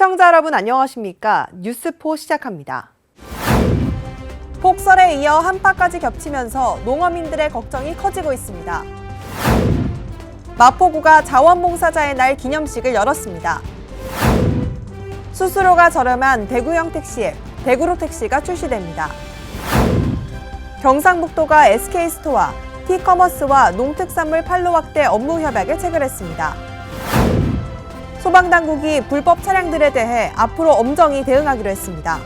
시청자 여러분 안녕하십니까? 뉴스포 시작합니다. 폭설에 이어 한파까지 겹치면서 농어민들의 걱정이 커지고 있습니다. 마포구가 자원봉사자의 날 기념식을 열었습니다. 수수료가 저렴한 대구형 택시 앱, 대구로 택시가 출시됩니다. 경상북도가 SK스토어, T커머스와 농특산물 판로 확대 업무 협약에 체결했습니다. 소방당국이 불법 차량들에 대해 앞으로 엄정히 대응하기로 했습니다.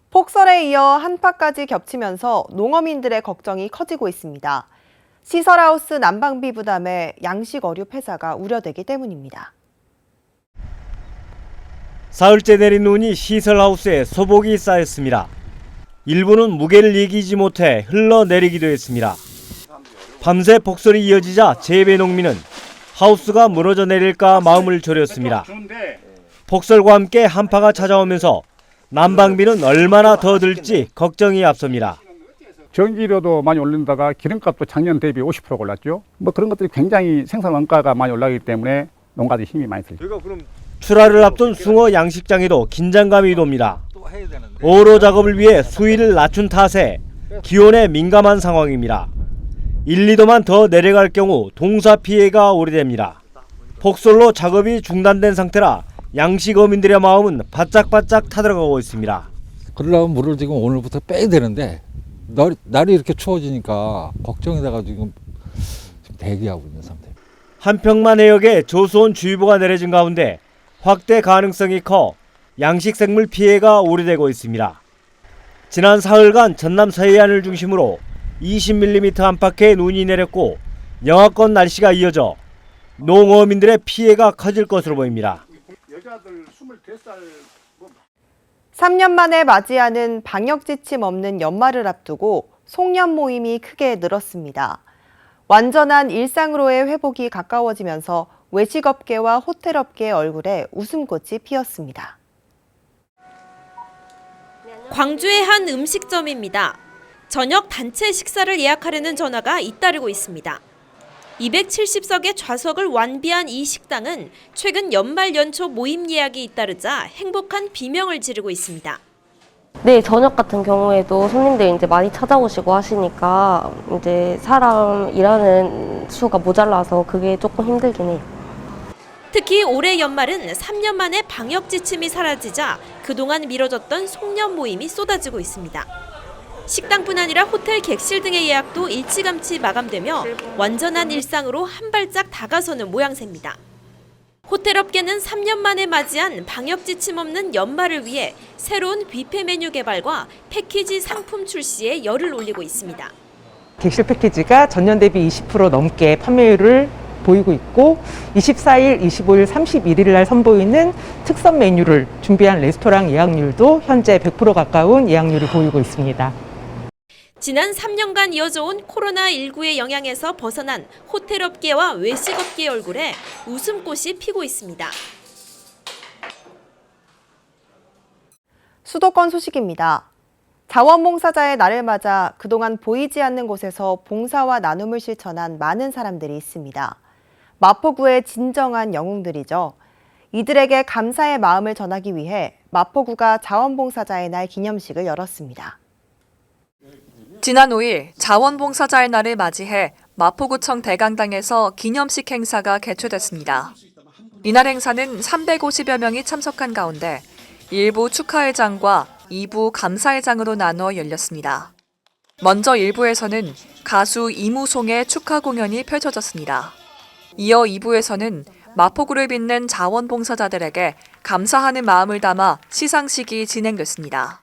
폭설에 이어 한파까지 겹치면서 농어민들의 걱정이 커지고 있습니다. 시설하우스 난방비 부담에 양식 어류 폐사가 우려되기 때문입니다. 사흘째 내린 눈이 시설하우스에 소복이 쌓였습니다. 일부는 무게를 이기지 못해 흘러내리기도 했습니다. 밤새 폭설이 이어지자 재배 농민은 하우스가 무너져 내릴까 마음을 졸였습니다. 폭설과 함께 한파가 찾아오면서 난방비는 얼마나 더 들지 걱정이 앞섭니다. 전기료도 많이 올린다가 기름값도 작년 대비 50% 올랐죠. 그런 것들이 굉장히 생산 원가가 많이 올라가기 때문에 농가들이 힘이 많이 들죠. 출하를 앞둔 숭어 양식장에도 긴장감이 돕니다. 오로 작업을 위해 수위를 낮춘 탓에 기온에 민감한 상황입니다. 1, 2도만 더 내려갈 경우 동사 피해가 오래됩니다. 폭설로 작업이 중단된 상태라 양식 어민들의 마음은 바짝바짝 타들어가고 있습니다. 그러려면 물을 지금 오늘부터 빼야 되는데 날이 이렇게 추워지니까 걱정이 돼가지고 지금 대기하고 있는 상태입니다. 한평만 해역에 조수온 주의보가 내려진 가운데 확대 가능성이 커 양식생물 피해가 우려되고 있습니다. 지난 사흘간 전남 서해안을 중심으로 20mm 안팎의 눈이 내렸고 영하권 날씨가 이어져 농어민들의 피해가 커질 것으로 보입니다. 3년 만에 맞이하는 방역 지침 없는 연말을 앞두고 송년 모임이 크게 늘었습니다. 완전한 일상으로의 회복이 가까워지면서 외식업계와 호텔업계의 얼굴에 웃음꽃이 피었습니다. 광주의 한 음식점입니다. 저녁 단체 식사를 예약하려는 전화가 잇따르고 있습니다. 270석의 좌석을 완비한 이 식당은 최근 연말 연초 모임 예약이 잇따르자 행복한 비명을 지르고 있습니다. 네, 저녁 같은 경우에도 손님들이 이제 많이 찾아오시고 하시니까 이제 사람 일하는 수가 모자라서 그게 조금 힘들긴 해요. 특히 올해 연말은 3년 만에 방역 지침이 사라지자 그동안 미뤄졌던 송년 모임이 쏟아지고 있습니다. 식당뿐 아니라 호텔 객실 등의 예약도 일찌감치 마감되며 완전한 일상으로 한 발짝 다가서는 모양새입니다. 호텔업계는 3년 만에 맞이한 방역 지침 없는 연말을 위해 새로운 뷔페 메뉴 개발과 패키지 상품 출시에 열을 올리고 있습니다. 객실 패키지가 전년 대비 20% 넘게 판매율을 보이고 있고 24일, 25일, 31일 날 선보이는 특선 메뉴를 준비한 레스토랑 예약률도 현재 100% 가까운 예약률을 보이고 있습니다. 지난 3년간 이어져 온 코로나19의 영향에서 벗어난 호텔업계와 외식업계의 얼굴에 웃음꽃이 피고 있습니다. 수도권 소식입니다. 자원봉사자의 날을 맞아 그동안 보이지 않는 곳에서 봉사와 나눔을 실천한 많은 사람들이 있습니다. 마포구의 진정한 영웅들이죠. 이들에게 감사의 마음을 전하기 위해 마포구가 자원봉사자의 날 기념식을 열었습니다. 지난 5일 자원봉사자의 날을 맞이해 마포구청 대강당에서 기념식 행사가 개최됐습니다. 이날 행사는 350여 명이 참석한 가운데 1부 축하회장과 2부 감사회장으로 나눠 열렸습니다. 먼저 1부에서는 가수 이무송의 축하 공연이 펼쳐졌습니다. 이어 2부에서는 마포구를 빛낸 자원봉사자들에게 감사하는 마음을 담아 시상식이 진행됐습니다.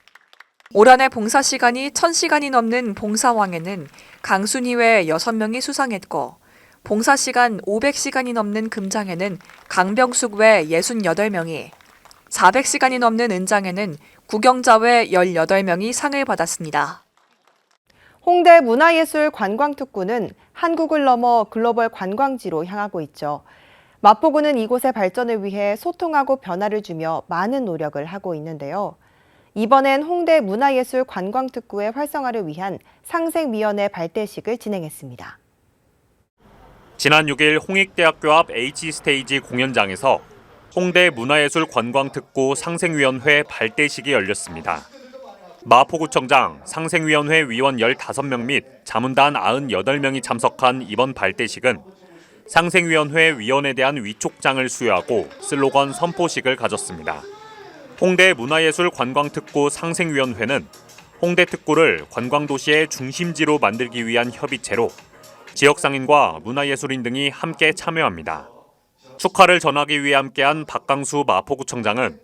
올 한 해 봉사 시간이 1000시간이 넘는 봉사왕에는 강순희 외 6명이 수상했고 봉사 시간 500시간이 넘는 금장에는 강병숙 외 68명이 400시간이 넘는 은장에는 구경자 외 18명이 상을 받았습니다. 홍대 문화예술관광특구는 한국을 넘어 글로벌 관광지로 향하고 있죠. 마포구는 이곳의 발전을 위해 소통하고 변화를 주며 많은 노력을 하고 있는데요. 이번엔 홍대 문화예술관광특구의 활성화를 위한 상생위원회 발대식을 진행했습니다. 지난 6일 홍익대학교 앞 H스테이지 공연장에서 홍대 문화예술관광특구 상생위원회 발대식이 열렸습니다. 마포구청장, 상생위원회 위원 15명 및 자문단 98명이 참석한 이번 발대식은 상생위원회 위원에 대한 위촉장을 수여하고 슬로건 선포식을 가졌습니다. 홍대 문화예술관광특구 상생위원회는 홍대 특구를 관광도시의 중심지로 만들기 위한 협의체로 지역상인과 문화예술인 등이 함께 참여합니다. 축하를 전하기 위해 함께한 박강수 마포구청장은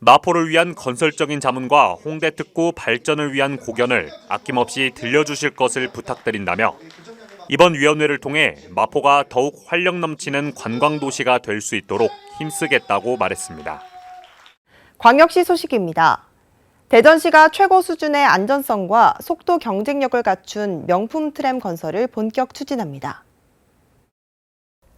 마포를 위한 건설적인 자문과 홍대 특구 발전을 위한 고견을 아낌없이 들려주실 것을 부탁드린다며 이번 위원회를 통해 마포가 더욱 활력 넘치는 관광도시가 될 수 있도록 힘쓰겠다고 말했습니다. 광역시 소식입니다. 대전시가 최고 수준의 안전성과 속도 경쟁력을 갖춘 명품 트램 건설을 본격 추진합니다.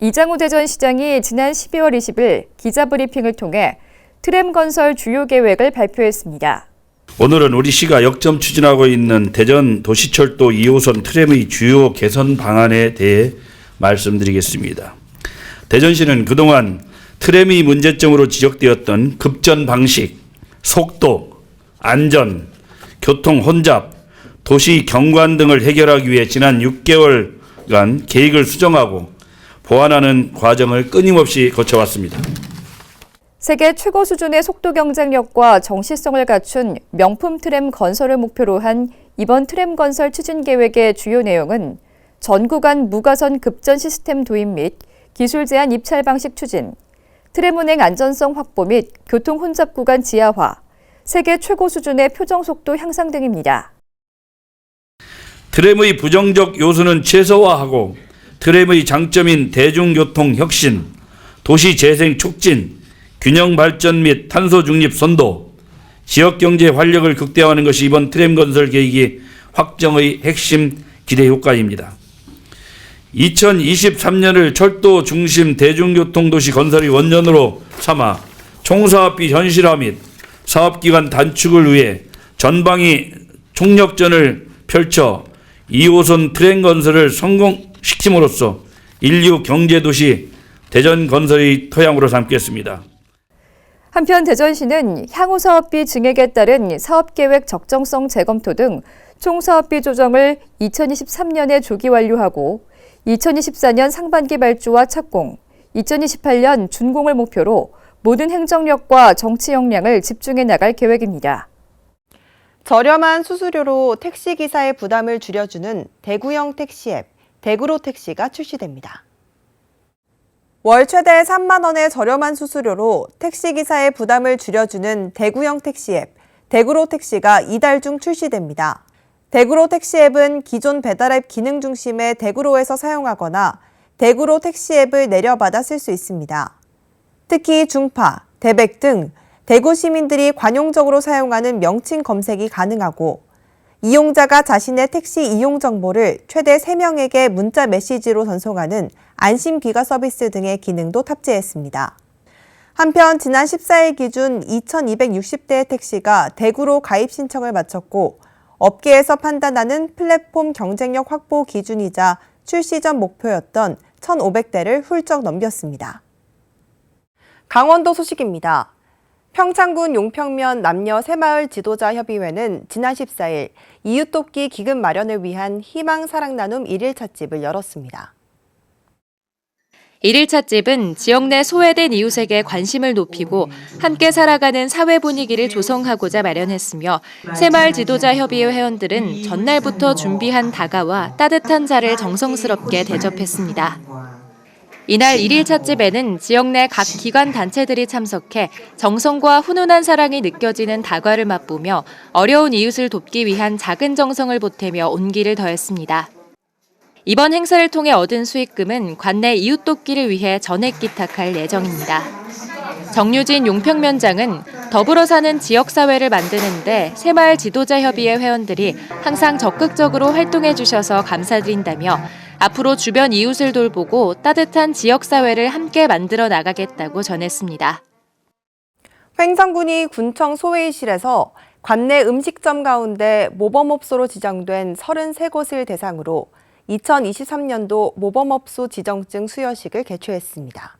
이장우 대전시장이 지난 12월 20일 기자브리핑을 통해 트램 건설 주요 계획을 발표했습니다. 오늘은 우리 시가 역점 추진하고 있는 대전 도시철도 2호선 트램의 주요 개선 방안에 대해 말씀드리겠습니다. 대전시는 그동안 트램이 문제점으로 지적되었던 급전 방식, 속도, 안전, 교통 혼잡, 도시 경관 등을 해결하기 위해 지난 6개월간 계획을 수정하고 보완하는 과정을 끊임없이 거쳐왔습니다. 세계 최고 수준의 속도 경쟁력과 정시성을 갖춘 명품 트램 건설을 목표로 한 이번 트램 건설 추진 계획의 주요 내용은 전 구간 무가선 급전 시스템 도입 및 기술 제한 입찰 방식 추진, 트램 운행 안전성 확보 및 교통 혼잡 구간 지하화, 세계 최고 수준의 표정 속도 향상 등입니다. 트램의 부정적 요소는 최소화하고 트램의 장점인 대중교통 혁신, 도시 재생 촉진, 균형 발전 및 탄소 중립 선도, 지역경제 활력을 극대화하는 것이 이번 트램 건설 계획의 확정의 핵심 기대 효과입니다. 2023년을 철도 중심 대중교통도시 건설의 원년으로 삼아 총사업비 현실화 및 사업기간 단축을 위해 전방위 총력전을 펼쳐 2호선 트램 건설을 성공시킴으로써 인류 경제도시 대전 건설의 토양으로 삼겠습니다. 한편 대전시는 향후 사업비 증액에 따른 사업계획 적정성 재검토 등 총사업비 조정을 2023년에 조기 완료하고 2024년 상반기 발주와 착공, 2028년 준공을 목표로 모든 행정력과 정치 역량을 집중해 나갈 계획입니다. 저렴한 수수료로 택시기사의 부담을 줄여주는 대구형 택시 앱, 대구로 택시가 출시됩니다. 월 최대 3만 원의 저렴한 수수료로 택시기사의 부담을 줄여주는 대구형 택시 앱, 대구로 택시가 이달 중 출시됩니다. 대구로 택시 앱은 기존 배달앱 기능 중심의 대구로에서 사용하거나 대구로 택시 앱을 내려받아 쓸 수 있습니다. 특히 중파, 대백 등 대구 시민들이 관용적으로 사용하는 명칭 검색이 가능하고 이용자가 자신의 택시 이용 정보를 최대 3명에게 문자 메시지로 전송하는 안심 귀가 서비스 등의 기능도 탑재했습니다. 한편 지난 14일 기준 2,260대의 택시가 대구로 가입 신청을 마쳤고 업계에서 판단하는 플랫폼 경쟁력 확보 기준이자 출시 전 목표였던 1,500대를 훌쩍 넘겼습니다. 강원도 소식입니다. 평창군 용평면 남녀 새마을 지도자 협의회는 지난 14일 이웃돕기 기금 마련을 위한 희망 사랑 나눔 1일 찻집을 열었습니다. 1일 찻집은 지역 내 소외된 이웃에게 관심을 높이고 함께 살아가는 사회 분위기를 조성하고자 마련했으며 새마을 지도자 협의회 회원들은 전날부터 준비한 다가와 따뜻한 차를 정성스럽게 대접했습니다. 이날 1일 찻집에는 지역 내 각 기관 단체들이 참석해 정성과 훈훈한 사랑이 느껴지는 다과를 맛보며 어려운 이웃을 돕기 위한 작은 정성을 보태며 온기를 더했습니다. 이번 행사를 통해 얻은 수익금은 관내 이웃 돕기를 위해 전액 기탁할 예정입니다. 정유진 용평면장은 더불어 사는 지역사회를 만드는 데 새마을 지도자협의회 회원들이 항상 적극적으로 활동해 주셔서 감사드린다며 앞으로 주변 이웃을 돌보고 따뜻한 지역사회를 함께 만들어 나가겠다고 전했습니다. 횡성군이 군청 소회의실에서 관내 음식점 가운데 모범업소로 지정된 33곳을 대상으로 2023년도 모범업소 지정증 수여식을 개최했습니다.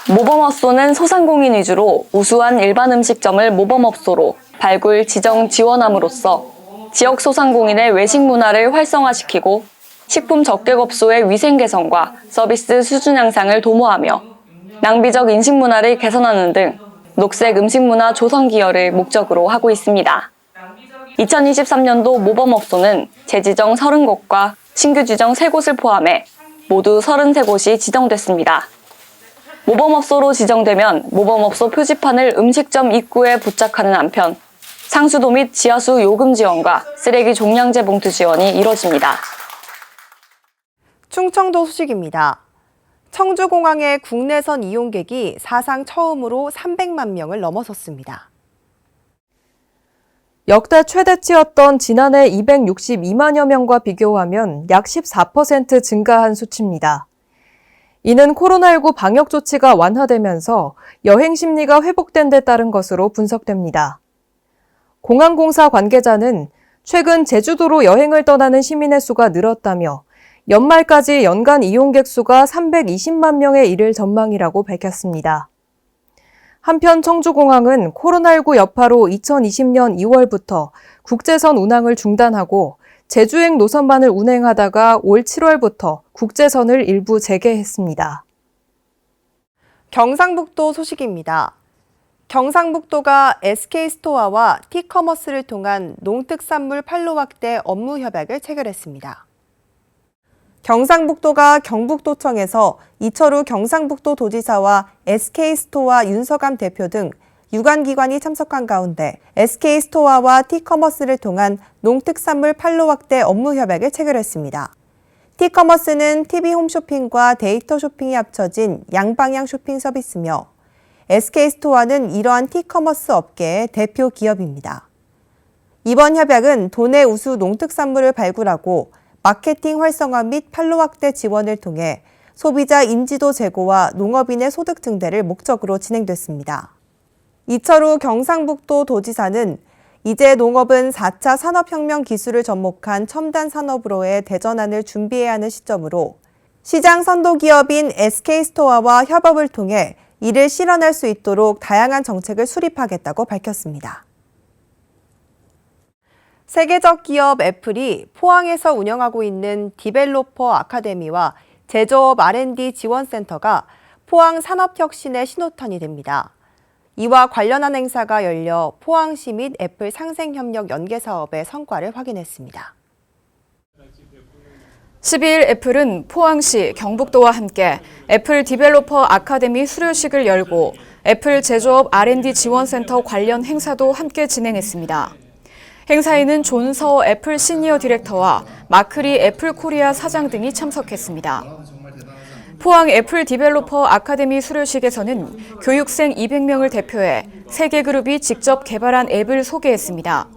모범업소는 소상공인 위주로 우수한 일반 음식점을 모범업소로 발굴, 지정, 지원함으로써 지역 소상공인의 외식 문화를 활성화시키고 식품 적객업소의 위생 개선과 서비스 수준 향상을 도모하며 낭비적 인식 문화를 개선하는 등 녹색 음식 문화 조성 기여를 목적으로 하고 있습니다. 2023년도 모범업소는 재지정 30곳과 신규 지정 3곳을 포함해 모두 33곳이 지정됐습니다. 모범업소로 지정되면 모범업소 표지판을 음식점 입구에 부착하는 한편 상수도 및 지하수 요금 지원과 쓰레기 종량제 봉투 지원이 이뤄집니다. 충청도 소식입니다. 청주공항의 국내선 이용객이 사상 처음으로 300만 명을 넘어섰습니다. 역대 최대치였던 지난해 262만여 명과 비교하면 약 14% 증가한 수치입니다. 이는 코로나19 방역 조치가 완화되면서 여행 심리가 회복된 데 따른 것으로 분석됩니다. 공항공사 관계자는 최근 제주도로 여행을 떠나는 시민의 수가 늘었다며 연말까지 연간 이용객 수가 320만 명에 이를 전망이라고 밝혔습니다. 한편 청주공항은 코로나19 여파로 2020년 2월부터 국제선 운항을 중단하고 제주행 노선만을 운행하다가 올 7월부터 국제선을 일부 재개했습니다. 경상북도 소식입니다. 경상북도가 SK스토어와 티커머스를 통한 농특산물 판로 확대 업무 협약을 체결했습니다. 경상북도가 경북도청에서 이철우 경상북도 도지사와 SK스토어 윤서감 대표 등 유관기관이 참석한 가운데 SK스토어와 티커머스를 통한 농특산물 판로 확대 업무 협약을 체결했습니다. 티커머스는 TV 홈쇼핑과 데이터 쇼핑이 합쳐진 양방향 쇼핑 서비스며 SK스토어는 이러한 티커머스 업계의 대표 기업입니다. 이번 협약은 도내 우수 농특산물을 발굴하고 마케팅 활성화 및 판로 확대 지원을 통해 소비자 인지도 제고와 농업인의 소득 증대를 목적으로 진행됐습니다. 이철우 경상북도 도지사는 이제 농업은 4차 산업혁명 기술을 접목한 첨단 산업으로의 대전환을 준비해야 하는 시점으로 시장 선도 기업인 SK스토어와 협업을 통해 이를 실현할 수 있도록 다양한 정책을 수립하겠다고 밝혔습니다. 세계적 기업 애플이 포항에서 운영하고 있는 디벨로퍼 아카데미와 제조업 R&D 지원센터가 포항 산업혁신의 신호탄이 됩니다. 이와 관련한 행사가 열려 포항시 및 애플 상생협력 연계사업의 성과를 확인했습니다. 12일 애플은 포항시, 경북도와 함께 애플 디벨로퍼 아카데미 수료식을 열고 애플 제조업 R&D 지원센터 관련 행사도 함께 진행했습니다. 행사에는 존서 애플 시니어 디렉터와 마크리 애플 코리아 사장 등이 참석했습니다. 포항 애플 디벨로퍼 아카데미 수료식에서는 교육생 200명을 대표해 세계 그룹이 직접 개발한 앱을 소개했습니다.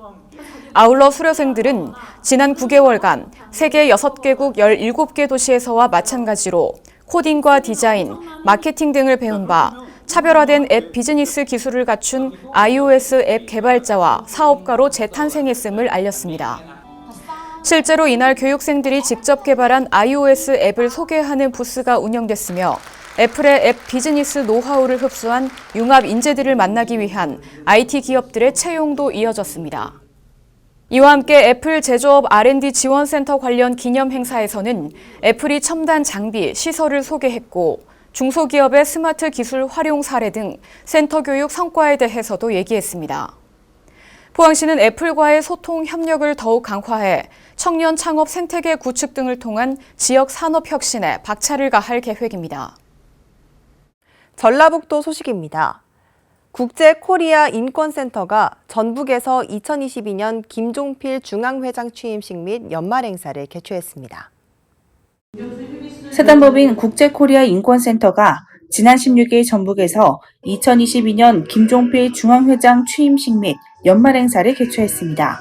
아울러 수료생들은 지난 9개월간 세계 6개국 17개 도시에서와 마찬가지로 코딩과 디자인, 마케팅 등을 배운 바 차별화된 앱 비즈니스 기술을 갖춘 iOS 앱 개발자와 사업가로 재탄생했음을 알렸습니다. 실제로 이날 교육생들이 직접 개발한 iOS 앱을 소개하는 부스가 운영됐으며 애플의 앱 비즈니스 노하우를 흡수한 융합 인재들을 만나기 위한 IT 기업들의 채용도 이어졌습니다. 이와 함께 애플 제조업 R&D 지원센터 관련 기념 행사에서는 애플이 첨단 장비, 시설을 소개했고 중소기업의 스마트 기술 활용 사례 등 센터 교육 성과에 대해서도 얘기했습니다. 포항시는 애플과의 소통 협력을 더욱 강화해 청년 창업 생태계 구축 등을 통한 지역 산업 혁신에 박차를 가할 계획입니다. 전라북도 소식입니다. 국제 코리아 인권센터가 전북에서 2022년 김종필 중앙회장 취임식 및 연말 행사를 개최했습니다. 사단법인 국제코리아 인권센터가 지난 16일 전북에서 2022년 김종필 중앙회장 취임식 및 연말 행사를 개최했습니다.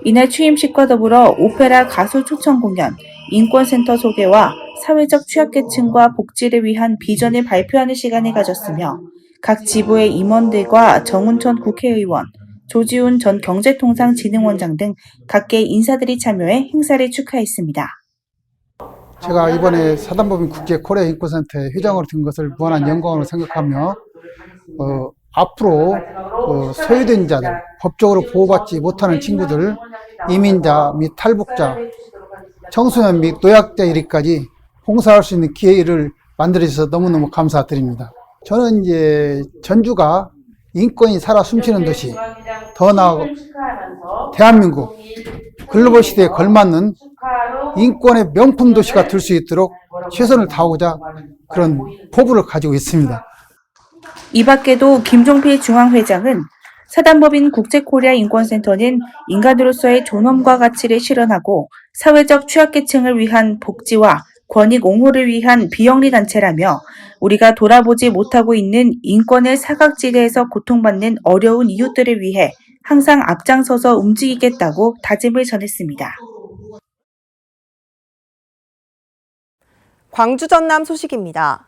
이날 취임식과 더불어 오페라 가수 초청 공연, 인권센터 소개와 사회적 취약계층과 복지를 위한 비전을 발표하는 시간을 가졌으며 각 지부의 임원들과 정운천 국회의원, 조지훈 전 경제통상진흥원장 등 각계 인사들이 참여해 행사를 축하했습니다. 제가 이번에 사단법인 국제 코리아 인권센터의 회장으로 된 것을 무한한 영광으로 생각하며 앞으로 소외된 자들, 법적으로 보호받지 못하는 친구들, 이민자 및 탈북자, 청소년 및 노약자 이르기까지 봉사할 수 있는 기회를 만들어주셔서 너무너무 감사드립니다. 저는 이제 전주가 인권이 살아 숨쉬는 도시, 더 나아가 대한민국 글로벌 시대에 걸맞는 인권의 명품 도시가 될 수 있도록 최선을 다하고자 그런 포부를 가지고 있습니다. 이 밖에도 김종필 중앙회장은 사단법인 국제코리아 인권센터는 인간으로서의 존엄과 가치를 실현하고 사회적 취약계층을 위한 복지와 권익 옹호를 위한 비영리 단체라며 우리가 돌아보지 못하고 있는 인권의 사각지대에서 고통받는 어려운 이웃들을 위해 항상 앞장서서 움직이겠다고 다짐을 전했습니다. 광주 전남 소식입니다.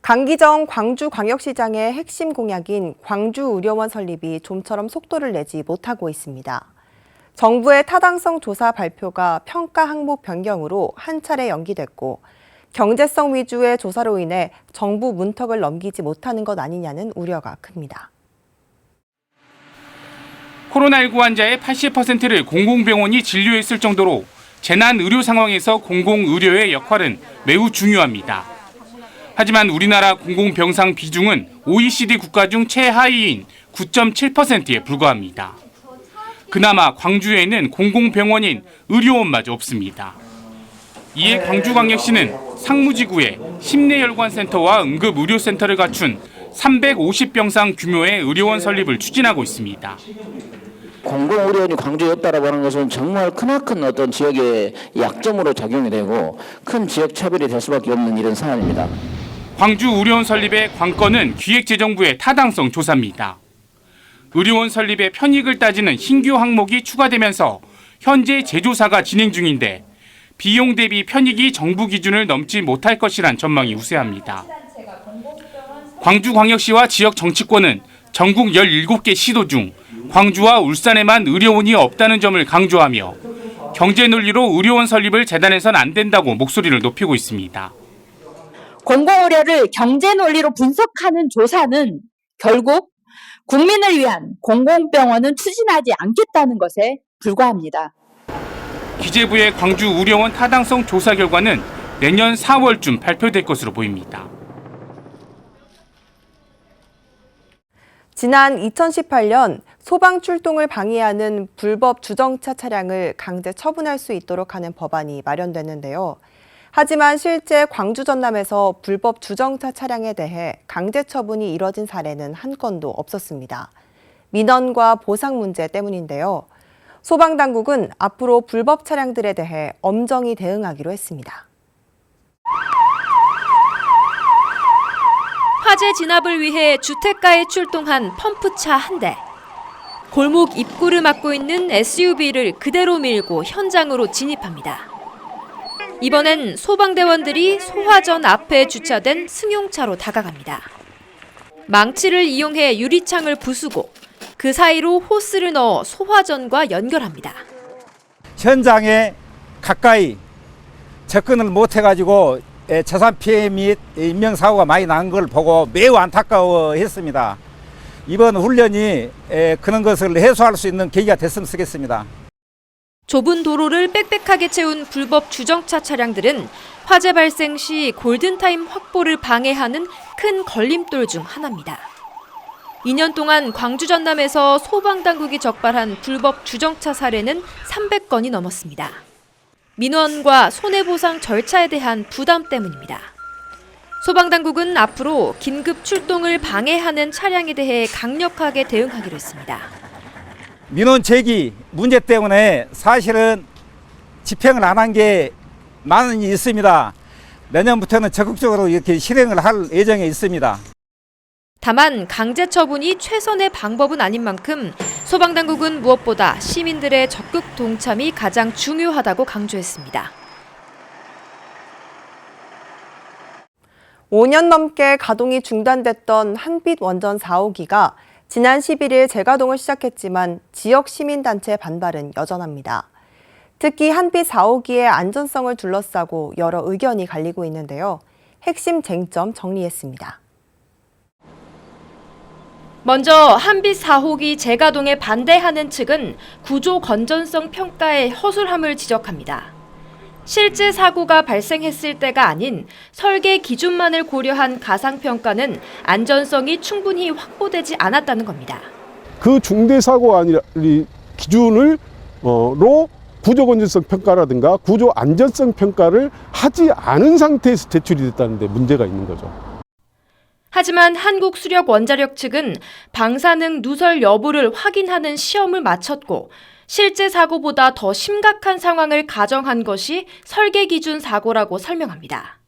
강기정 광주광역시장의 핵심 공약인 광주의료원 설립이 좀처럼 속도를 내지 못하고 있습니다. 정부의 타당성 조사 발표가 평가 항목 변경으로 한 차례 연기됐고 경제성 위주의 조사로 인해 정부 문턱을 넘기지 못하는 것 아니냐는 우려가 큽니다. 코로나19 환자의 80%를 공공병원이 진료했을 정도로 재난 의료 상황에서 공공의료의 역할은 매우 중요합니다. 하지만 우리나라 공공병상 비중은 OECD 국가 중 최하위인 9.7%에 불과합니다. 그나마 광주에는 공공병원인 의료원마저 없습니다. 이에 광주광역시는 상무지구에 심내혈관센터와 응급의료센터를 갖춘 350병상 규모의 의료원 설립을 추진하고 있습니다. 공공의료원이 광주에 없다라고 하는 것은 정말 크나큰 어떤 지역의 약점으로 작용이 되고 큰 지역 차별이 될 수밖에 없는 이런 사안입니다. 광주 의료원 설립의 관건은 기획재정부의 타당성 조사입니다. 의료원 설립의 편익을 따지는 신규 항목이 추가되면서 현재 재조사가 진행 중인데 비용 대비 편익이 정부 기준을 넘지 못할 것이란 전망이 우세합니다. 광주광역시와 지역 정치권은 전국 17개 시도 중 광주와 울산에만 의료원이 없다는 점을 강조하며 경제 논리로 의료원 설립을 재단해선 안 된다고 목소리를 높이고 있습니다. 공공의료를 경제 논리로 분석하는 조사는 결국 국민을 위한 공공병원은 추진하지 않겠다는 것에 불과합니다. 기재부의 광주 의료원 타당성 조사 결과는 내년 4월쯤 발표될 것으로 보입니다. 지난 2018년 소방 출동을 방해하는 불법 주정차 차량을 강제 처분할 수 있도록 하는 법안이 마련됐는데요. 하지만 실제 광주 전남에서 불법 주정차 차량에 대해 강제 처분이 이뤄진 사례는 한 건도 없었습니다. 민원과 보상 문제 때문인데요. 소방당국은 앞으로 불법 차량들에 대해 엄정히 대응하기로 했습니다. 화재 진압을 위해 주택가에 출동한 펌프차 한 대. 골목 입구를 막고 있는 SUV를 그대로 밀고 현장으로 진입합니다. 이번엔 소방대원들이 소화전 앞에 주차된 승용차로 다가갑니다. 망치를 이용해 유리창을 부수고 그 사이로 호스를 넣어 소화전과 연결합니다. 현장에 가까이 접근을 못해가지고 재산 피해 및 인명사고가 많이 난 걸 보고 매우 안타까워했습니다. 이번 훈련이 그런 것을 해소할 수 있는 계기가 됐으면 좋겠습니다. 좁은 도로를 빽빽하게 채운 불법 주정차 차량들은 화재 발생 시 골든타임 확보를 방해하는 큰 걸림돌 중 하나입니다. 2년 동안 광주 전남에서 소방당국이 적발한 불법 주정차 사례는 300건이 넘었습니다. 민원과 손해보상 절차에 대한 부담 때문입니다. 소방당국은 앞으로 긴급 출동을 방해하는 차량에 대해 강력하게 대응하기로 했습니다. 민원 제기 문제 때문에 사실은 집행을 안 한 게 많이 있습니다. 내년부터는 적극적으로 이렇게 실행을 할 예정에 있습니다. 다만 강제 처분이 최선의 방법은 아닌 만큼 소방당국은 무엇보다 시민들의 적극 동참이 가장 중요하다고 강조했습니다. 5년 넘게 가동이 중단됐던 한빛 원전 4호기가 지난 11일 재가동을 시작했지만 지역 시민단체 반발은 여전합니다. 특히 한빛 4호기의 안전성을 둘러싸고 여러 의견이 갈리고 있는데요. 핵심 쟁점 정리했습니다. 먼저 한빛 4호기 재가동에 반대하는 측은 구조 건전성 평가의 허술함을 지적합니다. 실제 사고가 발생했을 때가 아닌 설계 기준만을 고려한 가상평가는 안전성이 충분히 확보되지 않았다는 겁니다. 그 중대사고 기준으로 구조 건전성 평가라든가 구조 안전성 평가를 하지 않은 상태에서 제출이 됐다는 데 문제가 있는 거죠. 하지만 한국수력원자력 측은 방사능 누설 여부를 확인하는 시험을 마쳤고 실제 사고보다 더 심각한 상황을 가정한 것이 설계 기준 사고라고 설명합니다.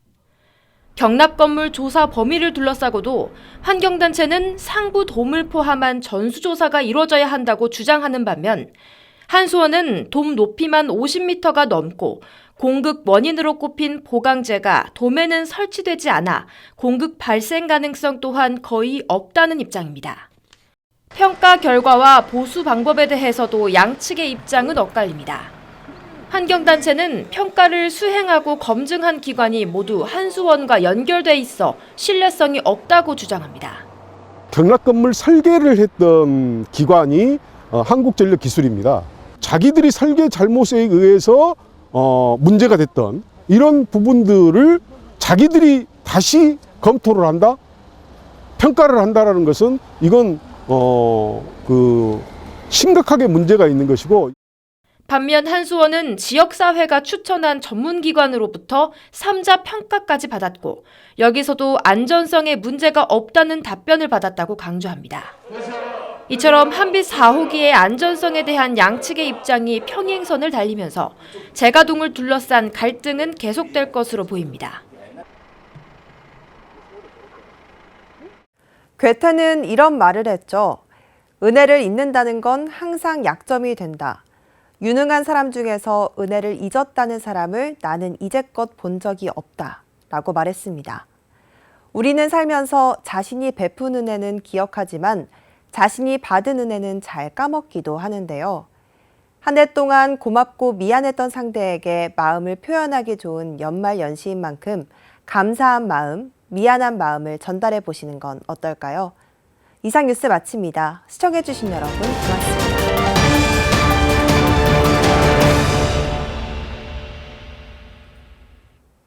경납 건물 조사 범위를 둘러싸고도 환경단체는 상부 돔을 포함한 전수조사가 이루어져야 한다고 주장하는 반면 한수원은 돔 높이만 50m가 넘고 공극 원인으로 꼽힌 보강재가 돔에는 설치되지 않아 공극 발생 가능성 또한 거의 없다는 입장입니다. 평가 결과와 보수 방법에 대해서도 양측의 입장은 엇갈립니다. 환경단체는 평가를 수행하고 검증한 기관이 모두 한수원과 연결돼 있어 신뢰성이 없다고 주장합니다. 경납 건물 설계를 했던 기관이 한국전력기술입니다. 자기들이 설계 잘못에 의해서 문제가 됐던 이런 부분들을 자기들이 다시 검토를 한다, 평가를 한다라는 것은 이건 심각하게 문제가 있는 것이고. 반면 한수원은 지역사회가 추천한 전문기관으로부터 3자 평가까지 받았고 여기서도 안전성에 문제가 없다는 답변을 받았다고 강조합니다. 이처럼 한빛 4호기의 안전성에 대한 양측의 입장이 평행선을 달리면서 재가동을 둘러싼 갈등은 계속될 것으로 보입니다. 괴테는 이런 말을 했죠. 은혜를 잊는다는 건 항상 약점이 된다. 유능한 사람 중에서 은혜를 잊었다는 사람을 나는 이제껏 본 적이 없다. 라고 말했습니다. 우리는 살면서 자신이 베푼 은혜는 기억하지만 자신이 받은 은혜는 잘 까먹기도 하는데요. 한 해 동안 고맙고 미안했던 상대에게 마음을 표현하기 좋은 연말 연시인 만큼 감사한 마음, 미안한 마음을 전달해 보시는 건 어떨까요? 이상 뉴스 마칩니다. 시청해주신 여러분 고맙습니다.